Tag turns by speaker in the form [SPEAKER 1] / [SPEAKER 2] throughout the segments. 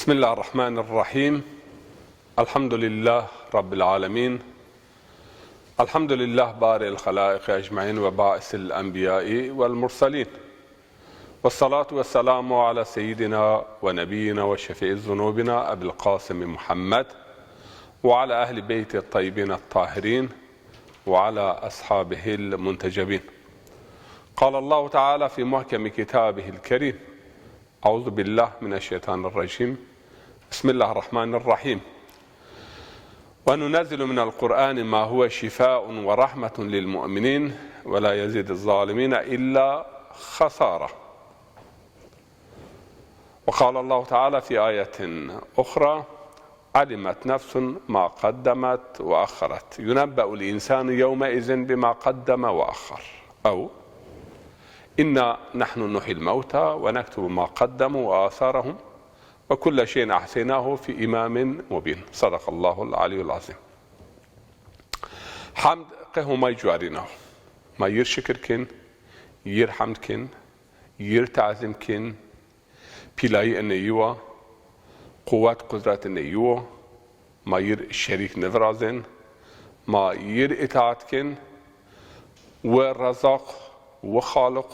[SPEAKER 1] بسم الله الرحمن الرحيم. الحمد لله رب العالمين. الحمد لله بارئ الخلائق أجمعين وباعث الأنبياء والمرسلين، والصلاة والسلام على سيدنا ونبينا وشفيع ذنوبنا أبي القاسم محمد وعلى أهل بيت الطيبين الطاهرين وعلى أصحابه المنتجبين. قال الله تعالى في محكم كتابه الكريم: أعوذ بالله من الشيطان الرجيم. بسم الله الرحمن الرحيم. وننزل من القرآن ما هو شفاء ورحمة للمؤمنين ولا يزيد الظالمين إلا خسارة. وقال الله تعالى في آية أخرى: علمت نفس ما قدمت وأخرت ينبأ الإنسان يومئذ بما قدم وأخر، أو إنا نحن نحيي الموتى ونكتب ما قدموا وآثارهم وكل شيء أحصيناه في إمام مبين. صدق الله العلي العظيم. حمد قه ما يجوارينه ما يرشكر كن يرحمد كن يرتعزم كن بلاي أن يوا قوات قدرات أن يوا ما ير شريك نفرازن ما ير إطاعت كن والرزاق وخالق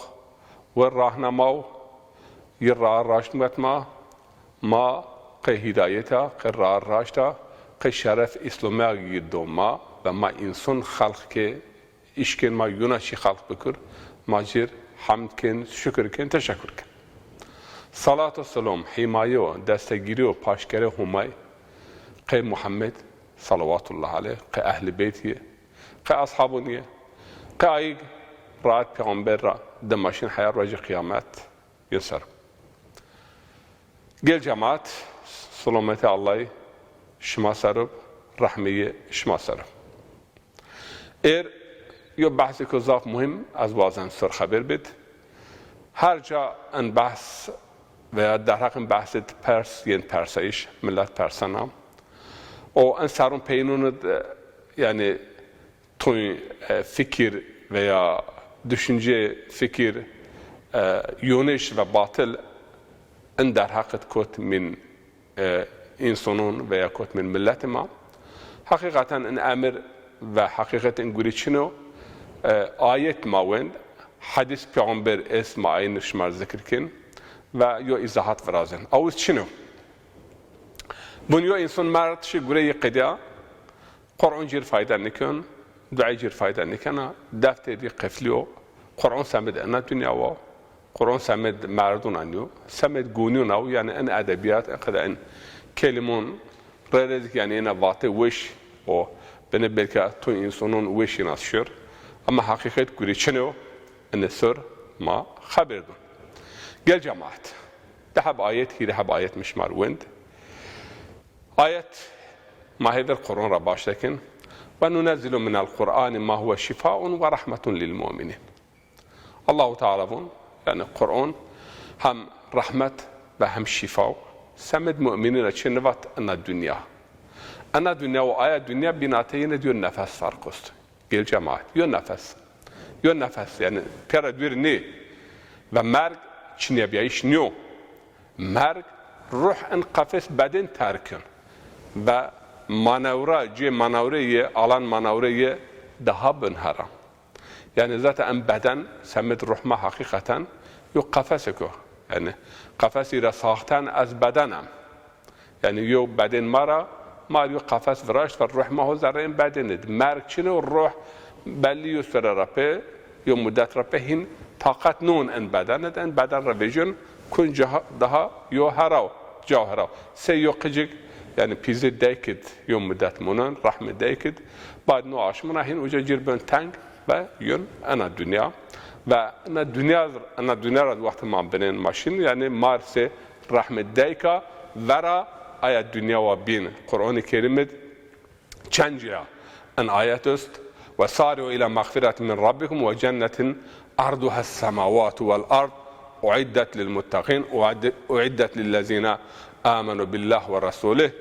[SPEAKER 1] والراهنماو يرى راشمت ما قه هدايتا قرار راشتا قه شرف اسلامی دوما و ما انسان خلق که اشکن ما یوناشی خلق بکر ما جیر حمد کن شکر کن تشکر کن. صلاة و سلام حمایه و دستگیری و پاشکره همای قه محمد صلوات الله علیه، قه اهل بیتیه، قه اصحابونیه، قه ایگ رات پیغمبر را دماشین حیار راج قیامت ينصر. گل جماعت سلامت الله شما سرب رحمه شما سرب. یه بحثی که ضاف مهم از بازن سر خبر بید. هر جا ان بحث و در حق بحث پرس ین پرسایش ملت پرسنام و ان سرون پینون یعنی توی فکر و یا düşünce fikir yönüş ve batıl en der hakikat kot min insanın veya kot min millet ma hakikaten en emir ve hakikaten guriçino ayet mavend hadis peygamber esma aynı şmar zikirkin ve yo izahat verazen avuz çino bunyo insan mert şey gurey qida Kur'an jir fayda nikon دعای جر فایده نکنه دفتری قفلیو قرآن سمد انا دنیا و قرآن سمد مردون انیو سمد گونیون او یعنی ان ادبیات اقدر ان کلمون رزق یعنی ان واته وش و بنه بلکه تو انسانون وشی نشر اما حقیقت گوری چنو ان سر ما خبر دون. گل جماعت ده آیت هی ده آیت مشمار وند آیت ما هذا القرآن را باش لكن وننزل من القرآن ما هو شفاء ورحمة للمؤمنين. الله تعالى يعني القرآن هم رحمة وهم شفاء سمد مؤمنين شنوات أن الدنيا وآية الدنيا بناتين ديون نفس فرقست. قيل جماعة يون نفس يعني بيرا دوير ني ومرق چنيا بيعيش نيو مرق روح ان قفص بدن تركن و manevre alan manevre daha benhara. Yani zaten beden semet ruhma hakikaten yok kafası ko. Yani kafası sahten az bedenem. Yani yok beden mara yok kafas veraş ve ruhma o zarren bedenid. Merkçine ruh belli yüzlere rape yok müddet rape hin takat nun en bedened en beden revijin kun daha yok harav cahrav. Se yok kicik يعني بيزي دايكد يوم مدات منان رحمة دايكد بعد نوعش منا هين وجا جيربن تانك ويون أنا الدنيا أنا الدنيا رد وقت ما بنين ماشين يعني مارسة رحمة دايكا ورا آية الدنيا وبين القرآن الكريم تشانجيا أن آيات است وصاروا إلى مغفرة من ربكم وجنة أرضها السماوات والأرض أعدت للمتقين أعدت للذين آمنوا بالله ورسوله.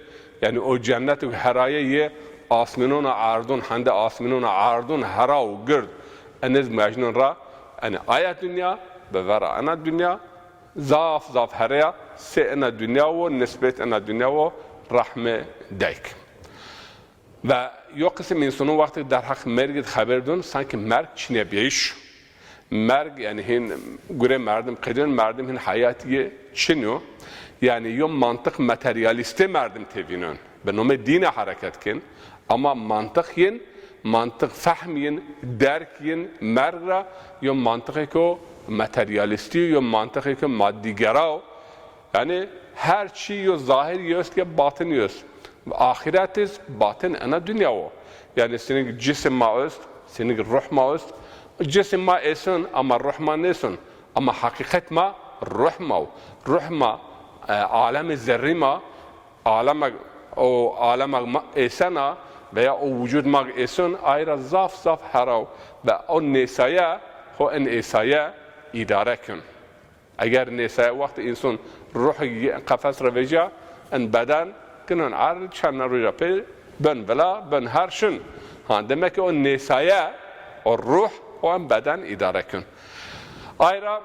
[SPEAKER 1] يعني او جنت هرایه آسمانون عردون هند آسمانون عردون هرا و گرد انز مجنون را انا آیت دنیا بورا انا دنیا زاف هریا سه انا دنیا و نسبت انا دنیا و رحمه دیک و یا قسم انسانو وقتی در حق مرگ خبر دون sanki مرگ چنه بیش مرگ yani hin göre merdim hin hayatiye çiniyor yani yo mantık materyaliste merdim tevinin به نام دین حرکت کن اما منطق فهمین درکین مرگ را یا منطقی که متریالیستی یا منطقی که مادیگرا یعنی هر چی یا ظاهری است که باطنی است و آخرت است باطن انا دنیا و یعنی senin جسم ما است senin روح ما است جسم ما ایسن اما روح ما نیسن اما حقیقت ما روح ما عالم ذری ما عالم ایسنا veya o vücut mag'esun ayrı zaf harav ve o nesaya o en esaya idare kün. Eğer nesaya vakti insan ruh kafes reveja en beden künün arı çanna ruja pe ben bela ben her şun. Demek ki o nesaya o ruh o en beden idare kün. Ayrı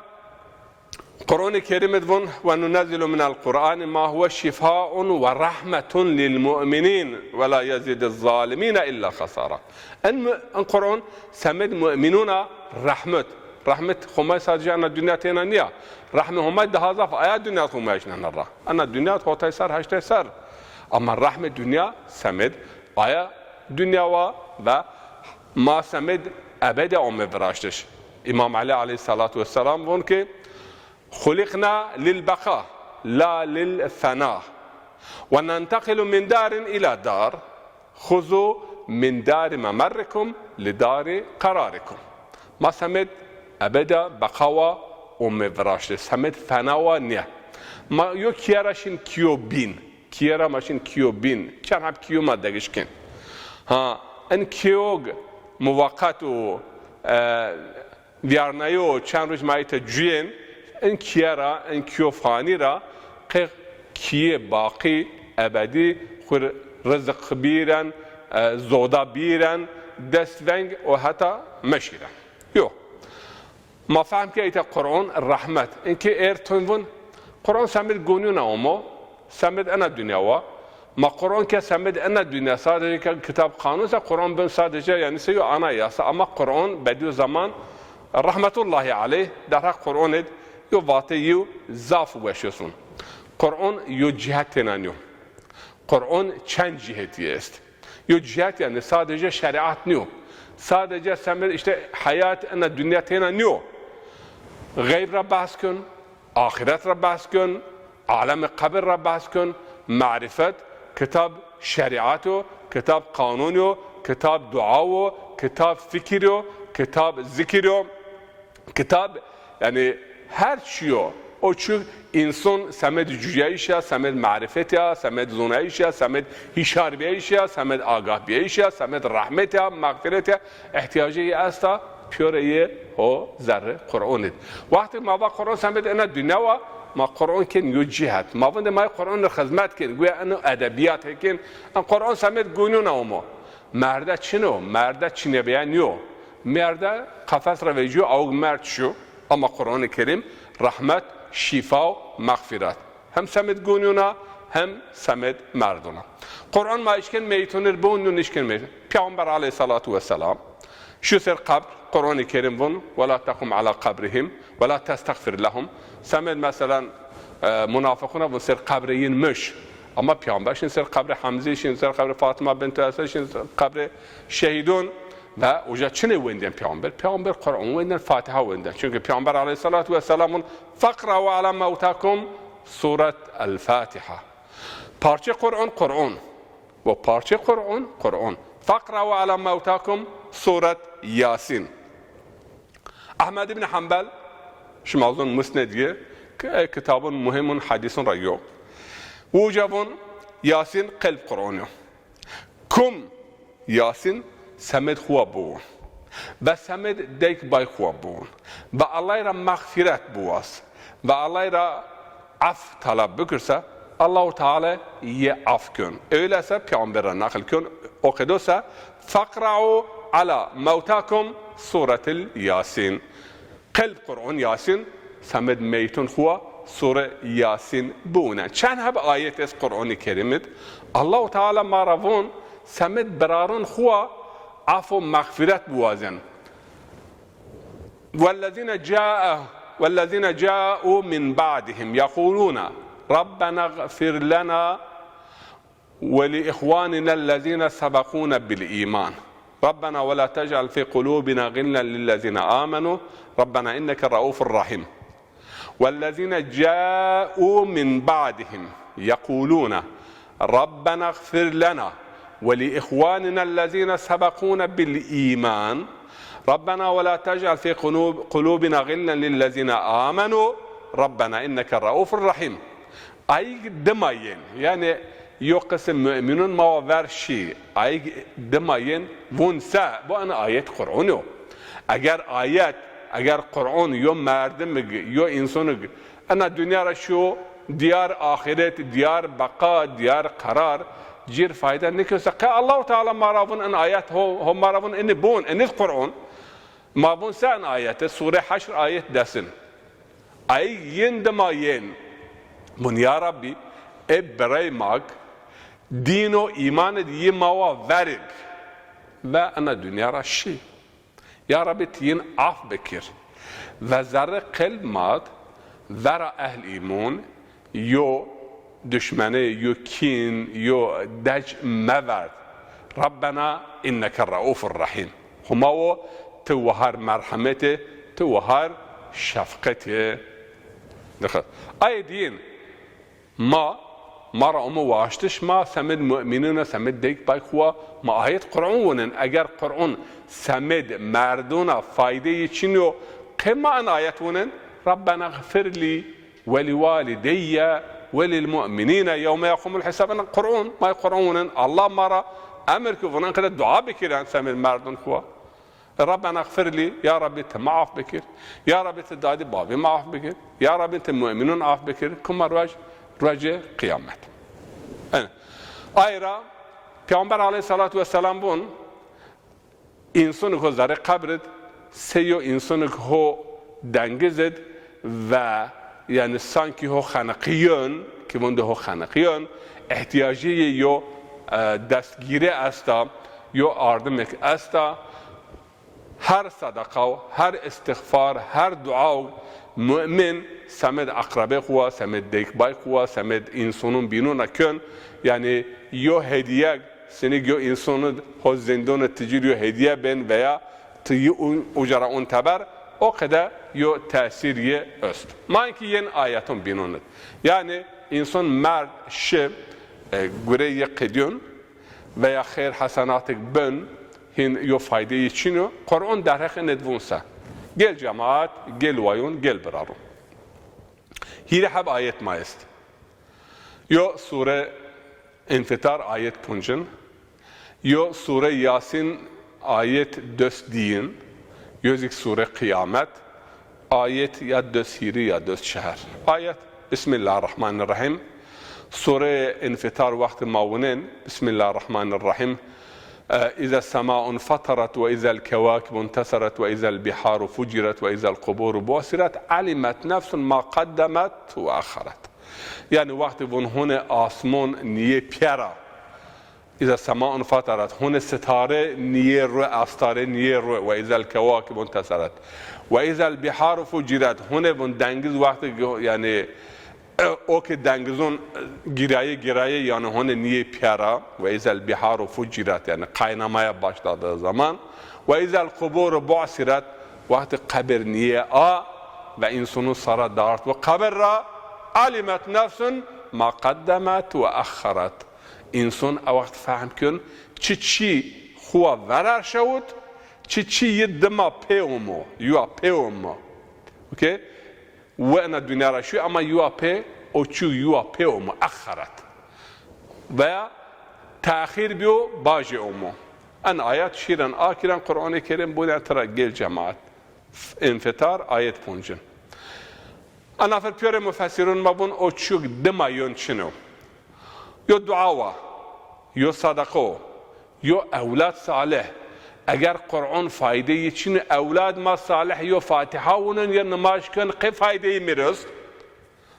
[SPEAKER 1] Kur'an-ı Kerim'de bun ve nunazzilu minel Kur'an ma huve şifaun ve rahmetun lil mu'minin ve la yezidiz zalimine illa khasara. En Kur'an semed mu'minuna rahmet. Rahmet humay sadece ana dünya tena niya. Rahmet humay daha zaf ayat dünya humay işnenarra. Ana dünya hotay sar haştay sar. Ama rahmet dünya semed aya dünya ve ma semed ebede umme biraştiş. İmam Ali aleyhissalatu vesselam bun ki خلقنا للبقاء لا للفناء وننتقل من دار إلى دار خذوا من دار ممركم لدار قراركم ما سمد أبدا بقاوة ومفراشت سمد فناوة نية ما يو كيراشين كيوبين كيرا ماشين كيوبين كان هب كيو ما دقشكين ها ان كيوغ موقت و ويارنايو چند روز مايت جوين این کیرا این کیوفانی را که کیه باقی ابدی خور رزق بیرن زودا بیرن دستونگ و حتی مشیرن یو ما فهم که ایتا قرآن رحمت این که ارتون قرآن سمید گونیون اومو سمید انا دنیا و ما قرآن که سمید انا دنیا sadece که کتاب قانون سا قرآن بن sadece yani سیو انا یاسا اما قرآن بدیو زمان رحمت الله علیه در حق قرآن yo vateyu zaf ulaşıyorsun. Kur'an yo cihat tenanyo. Kur'an çen ciheti est. Yo cihat yani sadece şeriat niyo. Sadece semer işte hayat ana dünya tenanyo. Gayb ra bahs kun, ahiret ra bahs kun, alem kabir ra bahs kun, marifet, kitap şeriatyo, kitap kanunyo, kitap duayo, kitap fikiryo, kitap zikiryo, kitap yani her şey o çünkü insan semed cüyeyşe, semed marifete, semed zonayşe, semed hişarbiyeyşe, semed agahbiyeyşe, semed rahmete, mağfirete ihtiyacı asta püreye o zerre Kur'an'id. Vakti ma Kur'an semed ena dünya ve ma Kur'an ken yucihat. Ma vende ma Kur'an hizmet ken, güya ena edebiyat ken. Kur'an semed günün ama. Merda çino, merda çine beyan yo. Merda kafes reveju av mert şu. Ama Kur'an-ı Kerim rahmet, şifa, mağfiret. Hem semed gününe hem semed merduna. Kur'an ma işken meytunir bunun işken meytun. Peygamber aleyhissalatu vesselam şu ser kabr Kur'an-ı Kerim bun ve la takum ala kabrihim ve la testagfir lahum. Semed mesela münafıkuna bun ser kabreyinmiş. Ama Peygamber şimdi ser kabri Hamze, şimdi ser kabri Fatıma binti Esed, şimdi ser kabri şehidun ve oca çine venden Peygamber Kur'an venden Fatiha venden. Çünkü Peygamber aleyhissalatu vesselamın fakra ve ala mevtakum suret el-Fatiha. Parça Kur'an ve parça Kur'an. Fakra ve ala mevtakum suret Yasin. Ahmed ibn Hanbel şumazun musnediye kitabın mühimun hadisin rayo. Vücabun Yasin kalp Kur'an'ı. Kum Yasin سمد خواب بون و سمد دیک بای خواب بون و الله را مغفرت بواس و الله را عف طلب بکرسه الله تعالی یه عف کن öyleyse peygamberden nakil kön okudusa فقرعوا على موتاكم سورة الياسين قلب قرآن ياسين سمد ميتون خوا سوره یاسین بونه چند هب آیت از قرآن کریمت الله تعالی ما روون سمت برارون خوا عفو مغفرت بوازن والذين جاءوا من بعدهم يقولون ربنا اغفر لنا ولإخواننا الذين سبقونا بالإيمان ربنا ولا تجعل في قلوبنا غلا للذين آمنوا ربنا إنك الرؤوف الرحيم والذين جاءوا من بعدهم يقولون ربنا اغفر لنا ولإخواننا الذين سبقونا بالإيمان ربنا ولا تجعل في قلوبنا غلا للذين آمنوا ربنا إنك الرؤوف الرحيم أي دماين يعني يو قسم مؤمنون ما ورشي أي دماين ونسا بو أنا آيات قرآنه اگر قرآن يو مردم يو إنسان أنا دنيا رشو ديار آخرت ديار بقاء ديار قرار جير فايدة نكسا الله تعالى ما رافون أن آيات هو ما رافون إن بون إن القرآن ما بون سان آيات سورة 10 آيات دسن أي يندما ين من يا ربي برای ماک دین و ایمان دیگه ما ورگ و انا دنیا را شی یا ربی تین عف بکر و ذره قلب ماد ذره اهل ایمان یو دشمنه یو کین یو دج مورد ربنا انك الرؤوف الرحیم هما توهر مرحمته توهر شفقته دخل ای دین ما را واشتش ما سمد مؤمنون سمد دیک بای خوا ما آیت قرآن اگر قرآن سمد مردون فایده چینو قما ان آیت ونن ربنا اغفر لي ولوالدي وللمؤمنين يوم يقوم الحساب ان قرآن ما قرآن الله مرا امر كفنان كده دعاء بكير سمد مردون خوا ربنا اغفر لي يا رب انت معاف بكير يا رب انت دادي بابي معاف بكير يا رب انت مؤمنون عاف بكير كم رجع قیامت. آیرا پیامبر علیه الصلاة والسلام بون انسان که در قبرت سیو انسان که دنگزد و یعنی سانکی ها خنقیان که بونده ها خنقیان احتیاجی یا دستگیری استا یا آردمک استا هر صدقه و هر استغفار هر دعا مؤمن سمد اقربه خوا سمد دیکبای خوا سمد انسانون بینون نکن یعنی یو هدیه سنگ یو انسان ها زندان تجیر یو هدیه بین ویا تی اجرا اون تبر او قدر یو تأثیری است ما اینکه ین آیاتون بینوند یعنی انسان مرد شب گره یک قدیون ویا خیر حسناتک بن هین یو فایده چینو قرآن در حق ندونسه گل جماعت گل وایون گل برارون هیره هب آیت مایست یو سوره انفطار آیت پونجن یو سوره یاسین آیت دست دین یو زیک سوره قیامت آیت یا دست هیری یا دست شهر آیت بسم الله الرحمن الرحیم سوره انفطار وقت ماونين بسم الله الرحمن الرحيم إذا السماء انفطرت وإذا الكواكب انتثرت وإذا البحار فجرت وإذا القبور بعثرت علمت نفس ما قدمت وأخرت يعني وقت بون هون آسمان نیه پیرا إذا السماء انفطرت هون ستاره نیه رو استاره نیه رو وإذا الكواكب انتثرت وإذا البحار فجرت هون بون دنگز وقت يعني او که دنگزون گرایه یعنی هون نیه پیارا و ایز البحار فجرت یعنی قاینامای باش داده زمان و ایز القبور بعثرت وقت قبر نیه و انسانو سر دارت و قبر را علمت نفس ما قدمت و اخرت انسان وقت فهم کن چی خوا ورر شود چی یدما پیومو یوا پیومو اوکی وأنا الدنيا رشوا أما يوابي أو شو يوابي ومؤخرت و تأخير بيو باجي أمو أن آيات شيران آكران قرآن الكريم بودن ترى جيل جماعت انفطار آيات بونجن أنا في البيور مفسرون ما بون أو شو دمايون شنو يو دعاء يو صدقه يو أولاد صالح اگر قرآن فایده چین اولاد ما صالح یا فاتحه ونن یا نماز کن قی فایده میرست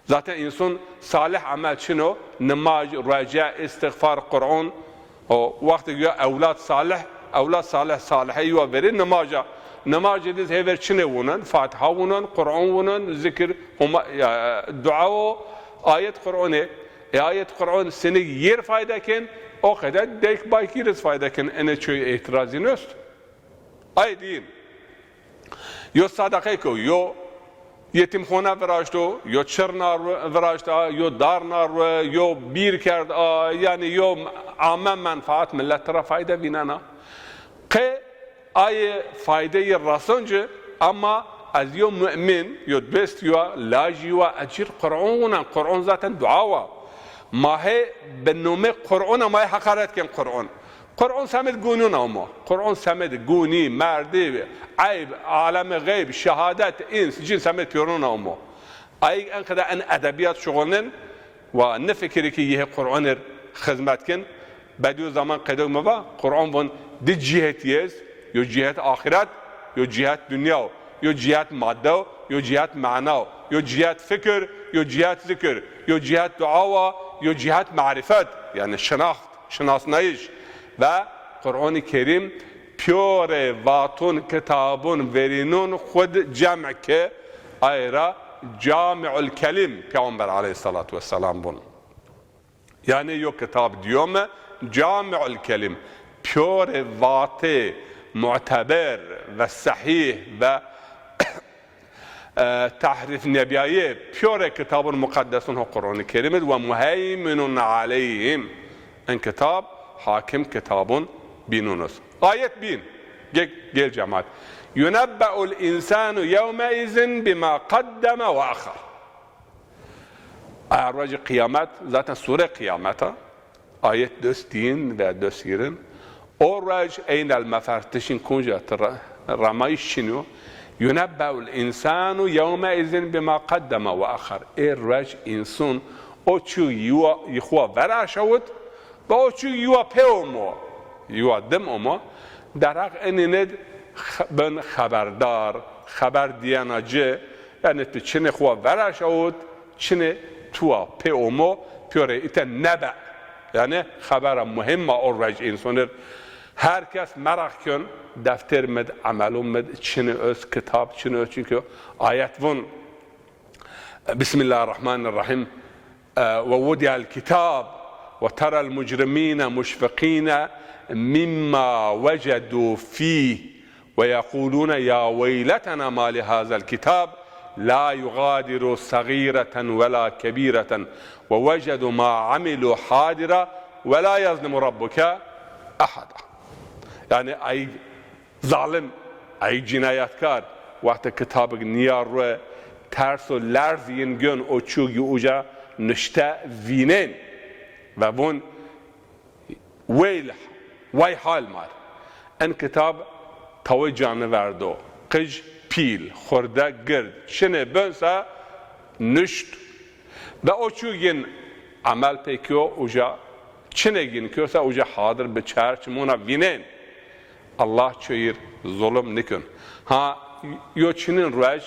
[SPEAKER 1] Zaten insan salih amel çino, namaz, raca, istiğfar, Kur'an, o vakti ya evlat salih salihi yuva verir namaza. Namaz ediz hever çine vunan, Fatiha vunan, Kur'an vunan, zikir, dua o ayet Kur'an'ı. Ayet Kur'an seni yer faydaken o kadar dek bakiriz faydaken ene çoğu itirazın öst. Ay değil. Yo sadakayı ko, yo yetimxona veraşto, yo çırnar veraşta, yo darnar, yo bir kerd, yani yo amem menfaat milletlere fayda binana. Ki ay faydayı rasoncu ama az yo mümin, yo best yo laji yo acir Kur'an'la, Kur'an zaten duava. Mahe bennume Kur'an'a mahe hakaret ken Kur'an. Kur'an samet gunun ama. Kur'an samet guni, merdi, ayb, alem gayb, şehadet, ins, cin samet yorun ama. Ay en kadar en edebiyat şuğulun ve ne fikri ki yeh Kur'an'ır hizmet ken. Bediü zaman kadar mı var? Kur'an von di cihet yes, yo cihet ahiret, yo cihet dünya, yo cihet madde, yo cihet mana, yo cihet fikir, yo cihet zikir, yo cihet dua, yo cihet marifet, yani şinasnayiş. Ve Kur'an-ı Kerim pure vatun kitabun verinun khud cem'ke ayra cami'ul kelim Peygamber aleyhissalatu vesselam bun. Yani yok kitap diyor mu? Cami'ul kelim pure vatı mu'teber ve sahih ve tahrif nebiye pure kitabun mukaddesun Kur'an-ı Kerim'dir ve muheyminun aleyhim. En kitap hakim kitabun binunuz. Ayet 1000. Gel cemaat. Yunebbe'ul insanu yevme izin bima kaddeme ve akhar. Arvacı kıyamet, zaten sure kıyameta. Ayet 4 ve 4 Oraj eynel mefertişin kunca ramayış şinu. Yunebbe'ul insanu yevme izin bima kaddeme ve akhar. Raj insan o çu yuva veraşavut با اوچو یوا پیومو یوا دم اومو درق انید بن خبردار خبر دیاناجه یعنی تو چنه خوا ورش آود چنه توا پیومو پیوره ایت نبع یعنی خبر مهم اورج انسانر هر کس مرق کن دفتر مد عملون مد چنه öz kitap çنه öz çünkü ayet vun بسم الله الرحمن الرحيم ووضع الكتاب وترى المجرمين مشفقين مما وجدوا فيه ويقولون يا ويلتنا ما لهذا الكتاب لا يغادر صغيرة ولا كبيرة ووجدوا ما عملوا حاضرا ولا يظلم ربك أحدا. Yani ay zalim, ay cinayetkar وقت kitabı niyar ve ters o lerziyin gün o çuğu uca nişte vinen ve bun vay hal mar. En kitap tavı canı verdi o. Kıj pil, xorda gird. Şine bönse nüşt. Ve o çuğun amel pekiyo uca çine gin köse uca hadır be çerçmuna vinen. Allah çöyür zulüm nikun. Ha yo çinin raj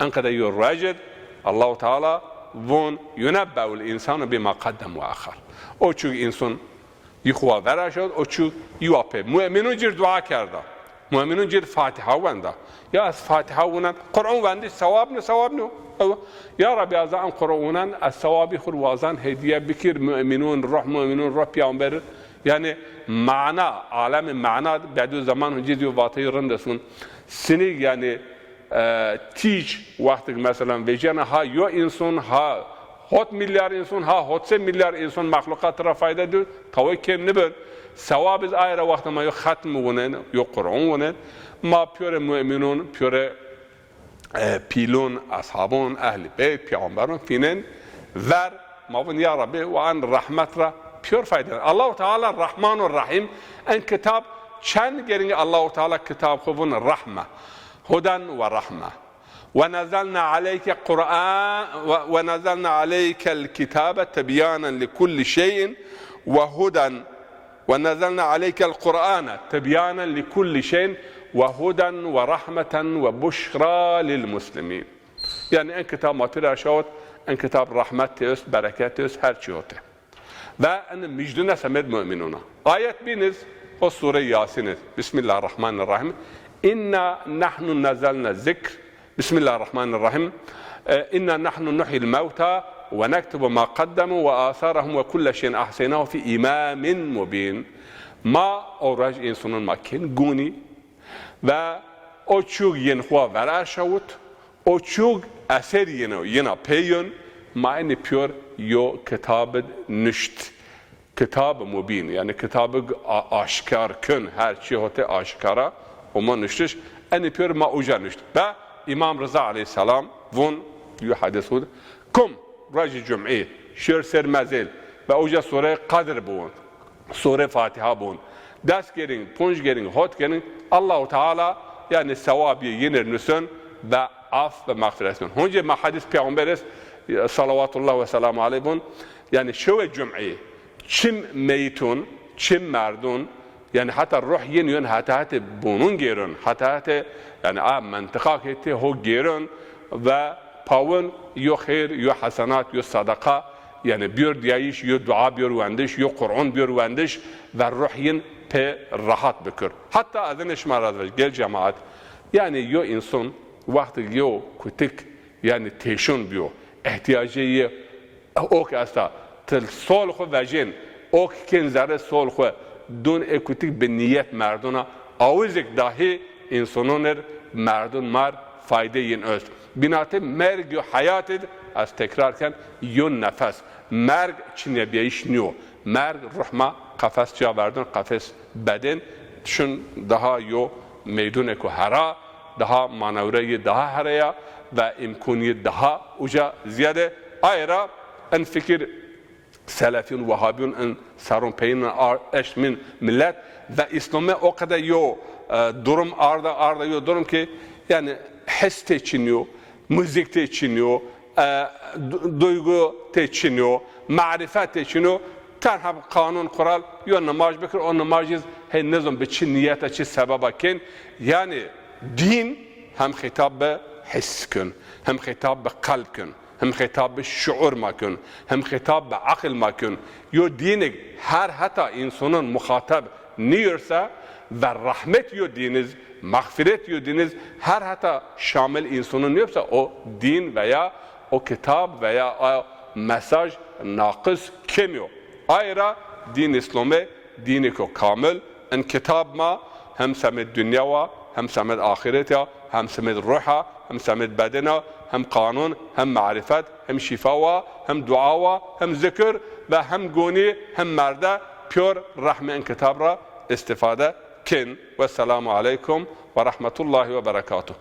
[SPEAKER 1] en kadar yo rajed Allah Teala von yunebbe'ul insanu bima qaddam ve akhar. O çünkü insan yuhva verişad, o çünkü yuape. Müminun cir dua kerda. Müminun cir Fatiha venda. Ya az Fatiha venda. Kur'an vendi sevab ne? Ya Rabbi azan Kur'an'an az sevabi khurvazan hediye bikir müminun ruh peygamber. Yani mana, alem mana بعد zaman hücret vatayı rendesun. Seni yani teach vakti mesela vecana ha yo insan ha hot milyar insan ha hotse milyar insan mahlukatlara fayda diyor. Tavayken ne ber? Sevabız ayrı vakti ma yo hatm vunen yo Kur'an vunen ma pure müminun pure pilun ashabun ehli beyt peygamberun finen ver ma bun ya Rabbi ve an rahmetra pure fayda. Allah Teala Rahman ve Rahim en kitap çen geringe Allah Teala kitap kovun rahme هدى ورحمة ونزلنا عليك القرآن ونزلنا عليك الكتاب تبيانا لكل شيء وهدى ونزلنا عليك القرآن تبيانا لكل شيء وهدى ورحمة وبشرى للمسلمين. Yani en kitap materi aşağıt ان کتاب رحمت است، برکت است، هر چی هاته و ان مجدنا سمد مؤمنون. آیت بینز و سوره یاسین است. بسم الله الرحمن الرحیم. انا نحن نزلنا الذکر. بسم الله الرحمن الرحیم. انا نحن نحيي الموتى ونكتب ما قدموا وآثارهم وكل شيء أحصيناه في إمام مبين. ما اورج انسانان ما کن گونی و اوچوگ ین خوا ورع شود، اوچوگ اثر ینا پیون ما این پیور یو کتاب نشت، کتاب مبین، یعنی کتاب آشکار کن، هر چی هاته آشکارا و ما نشتش این پیور ما اوجا نشت. و امام رضا علیه السلام ون یو حدیث بود کم راج جمعه شیر سر مزل و اوجا سوره قدر بون، سوره فاتحه بون، دست گرین، پونج گرین، هات گرین، الله تعالی yani sevabı yenir nüsün ve af ve mağfiret nüsün. Honca ma hadis peygamberiz salavatullah ve selamu aleyhun yani şu cum'i çim meytun, çim merdun yani hatta ruh yeniyon hatta bunun gerun hatta yani mantıka keti ho gerun ve pavun yo khair yo hasanat yo sadaka yani bir diyiş yo dua bir vendiş yo Kur'an bir vendiş ve ruhin pe rahat bükür. Hatta adın işmarat gel cemaat. Yani yo insan vakti yo kutik yani teşun biyo. İhtiyacı ok asta tel sol xo vajin ok kenzare sol xo dun ekutik be niyet merduna avizek dahi insanlar merdun mar fayda yin öz. Binate merg yo hayatid az tekrarken yo nefes. Merg çine biyiş niyo. Merg ruhma kafes ceverdun kafes beden şun daha yo meydun ko hara daha manevreyi daha haraya ve imkuniyet daha uca ziyade ayra en fikir selefin vahabiyun en sarun peynin eş min millet ve İslam'a o kadar yo durum arda yo durum ki yani his teçiniyor, müzik teçiniyor, duygu teçiniyor, marifet teçiniyor. Terhab kanun kural yo namaz bekir o namaziz hey nizam be çi niyete çi sebeba ken yani din hem hitap be his kün hem hitap be kalb kün hem hitap be şuur ma kün hem hitap be akıl ma kün yo dinik her hatta insanın muhatap niyursa ve rahmet yo diniz mağfiret yo diniz her hatta şamil insanın yoksa o din veya o kitap veya o mesaj nakıs kemiyor. Ayrıca din İslam'ı dini ko kamil en kitap ma hem samet dünya hem samet ahirete hem samet ruha hem samet bedena hem kanun hem marifet hem şifa hem dua hem zikir ve hem goni hem merda pür rahme en kitabra istifade kin ve selamu aleyküm ve rahmetullahi ve berekatuhu.